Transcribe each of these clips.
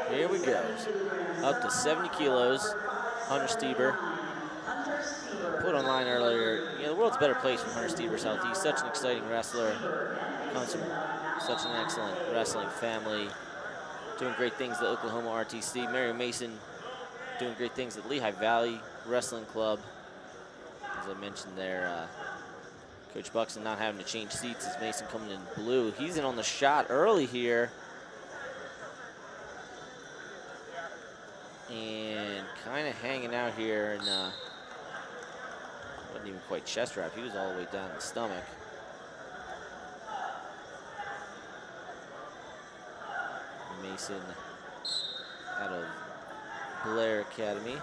Here we go. Up to 70 kilos. Hunter Stieber. Put online earlier, you know, the world's a better place when Hunter Stieber's healthy. He's such an exciting wrestler. Comes from such an excellent wrestling family. Doing great things at Oklahoma RTC. Mary Mason doing great things at Lehigh Valley Wrestling Club. As I mentioned there, Coach Buxton not having to change seats as Mason coming in blue. He's in on the shot early here. And kind of hanging out here, and wasn't even quite chest wrap. He was all the way down the stomach. Mason out of Blair Academy.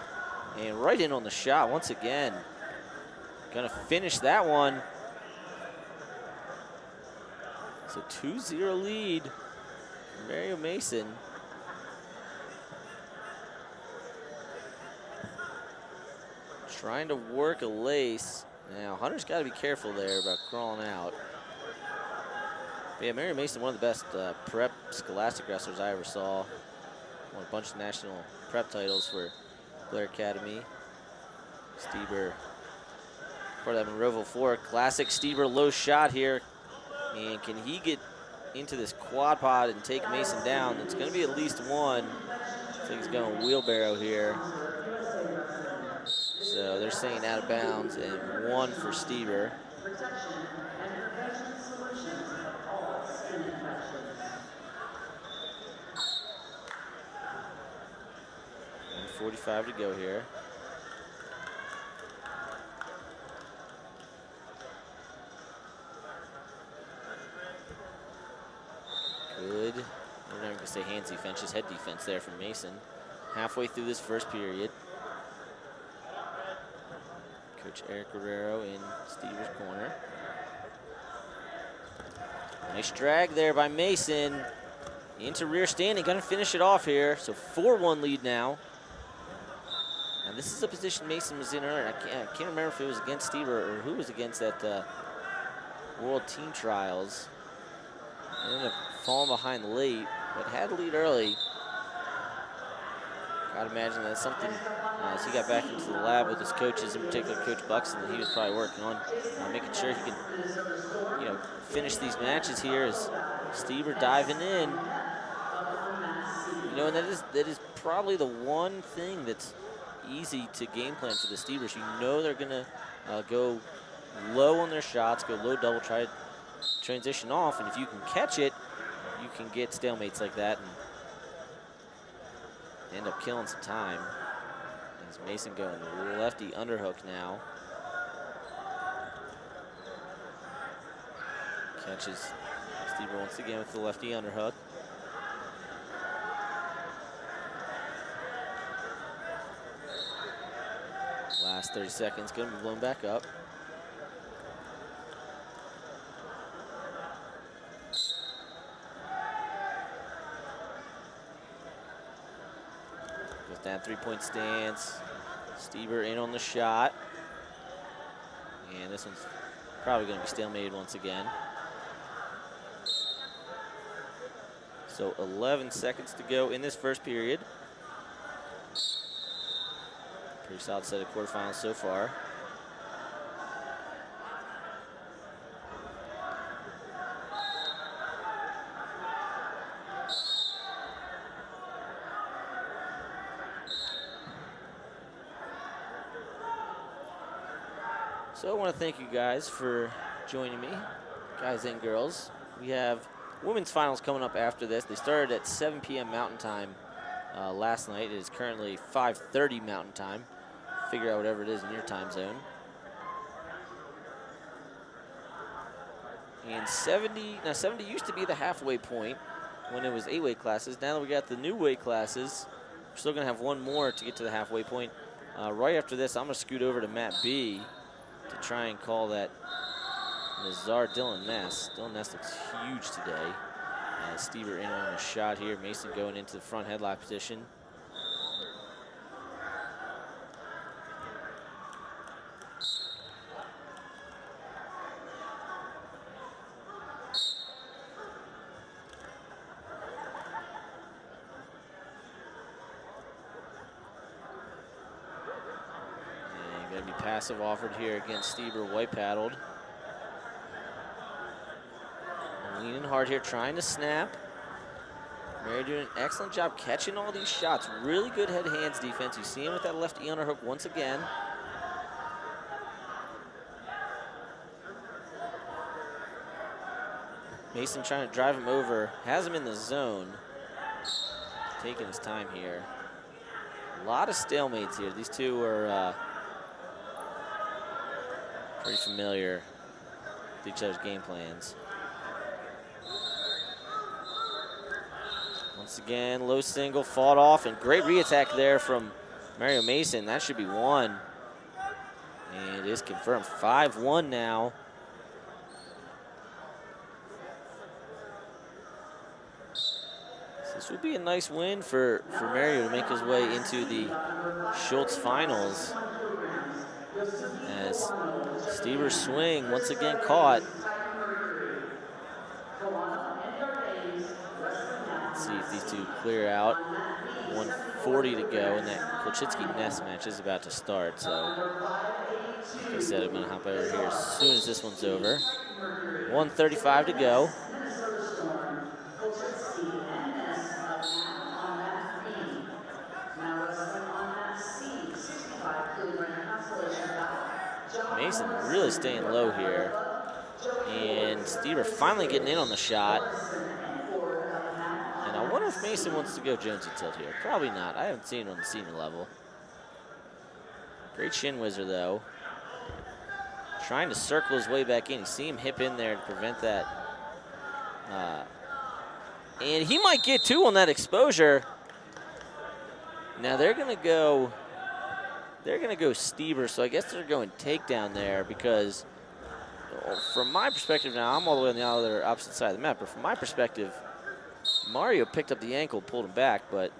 And right in on the shot once again. Gonna finish that one. So 2-0 lead for Mario Mason. Trying to work a lace. Now, Hunter's got to be careful there about crawling out. But yeah, Mary Mason, one of the best prep scholastic wrestlers I ever saw. Won a bunch of national prep titles for Blair Academy. Stieber, part of that Monroeville 4. Classic Stieber low shot here. And can he get into this quad pod and take Mason down? It's going to be at least one. I think he's going wheelbarrow here. So they're saying out of bounds and one for Stieber. 1:45 to go here. Good. We're not going to say hands defense, just head defense there from Mason. Halfway through this first period. Coach Eric Guerrero in Stieber's corner. Nice drag there by Mason. Into rear standing, gonna finish it off here. So 4-1 lead now. And this is a position Mason was in earlier. I can't remember if it was against Stieber or who was against at World Team Trials. Ended up falling behind late, but had the lead early. I'd imagine that's something as he got back into the lab with his coaches, in particular Coach Buxton, that he was probably working on, making sure he can, you know, finish these matches here as Stieber diving in. You know, and that is probably the one thing that's easy to game plan for the Stiebers. You know they're gonna go low on their shots, go low double, try to transition off, and if you can catch it, you can get stalemates like that and end up killing some time. As Mason going lefty underhook now. Catches Stieber once again with the lefty underhook. Last 30 seconds, gonna be blown back up. That three-point stance. Stieber in on the shot. And this one's probably going to be stalemated once again. So 11 seconds to go in this first period. Pretty solid set of quarterfinals so far. So I want to thank you guys for joining me, guys and girls. We have women's finals coming up after this. They started at 7 p.m. Mountain Time last night. It is currently 5:30 Mountain Time. Figure out whatever it is in your time zone. And 70 used to be the halfway point when it was 8 weight classes. Now that we got the new weight classes, we're still going to have one more to get to the halfway point. Right after this, I'm going to scoot over to Matt B. to try and call that Nazar Dylan Ness. Dylan Ness looks huge today. Stieber in on a shot here. Mason going into the front headlock position. Safety passive offered here against Stieber, white paddled. Leaning hard here, trying to snap. Mary doing an excellent job catching all these shots. Really good head-hands defense. You see him with that left E on her hook once again. Mason trying to drive him over, has him in the zone. Taking his time here. A lot of stalemates here. These two are pretty familiar with each other's game plans. Once again, low single, fought off, and great re-attack there from Mario Mason. That should be one. And it is confirmed, 5-1 now. So this would be a nice win for Mario to make his way into the Schultz finals. As Stieber's swing once again caught. Let's see if these two clear out. 1:40 to go, and that Kolchitsky-Ness match is about to start. So, like I said, I'm going to hop over here as soon as this one's over. 1:35 to go. Mason really staying low here. And Stieber finally getting in on the shot. And I wonder if Mason wants to go Jonesy tilt here. Probably not. I haven't seen it on the senior level. Great shin whizzer, though. Trying to circle his way back in. You see him hip in there to prevent that. And he might get two on that exposure. Now they're going to go Stieber, so I guess they're going takedown there because from my perspective now, I'm all the way on the other opposite side of the map, but from my perspective, Mario picked up the ankle, pulled him back, but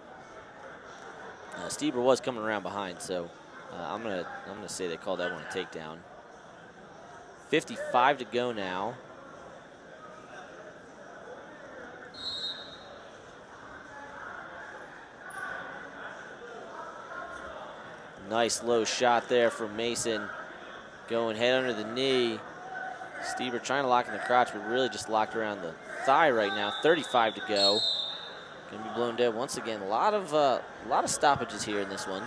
Stieber was coming around behind, so I'm gonna say they called that one a takedown. 55 to go now. Nice low shot there from Mason. Going head under the knee. Stieber trying to lock in the crotch, but really just locked around the thigh right now. 35 to go. Gonna be blown dead once again. A lot of stoppages here in this one.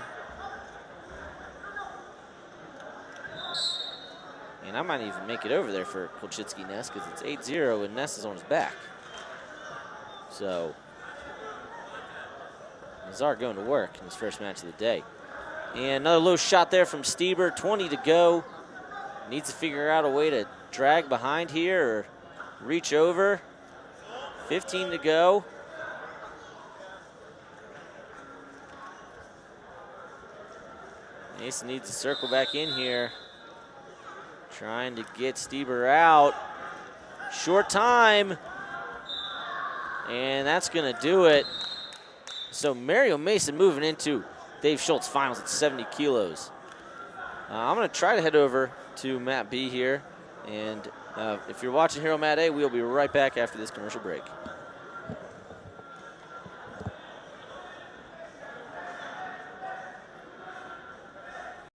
And I might even make it over there for Kolchitsky-Ness because it's 8-0 and Ness is on his back. So Nazar going to work in his first match of the day. And another low shot there from Stieber, 20 to go. Needs to figure out a way to drag behind here or reach over. 15 to go. Mason needs to circle back in here. Trying to get Stieber out. Short time. And that's gonna do it. So Mario Mason moving into Dave Schultz finals at 70 kilos. I'm gonna try to head over to Mat B here. And if you're watching here on Mat A, we'll be right back after this commercial break.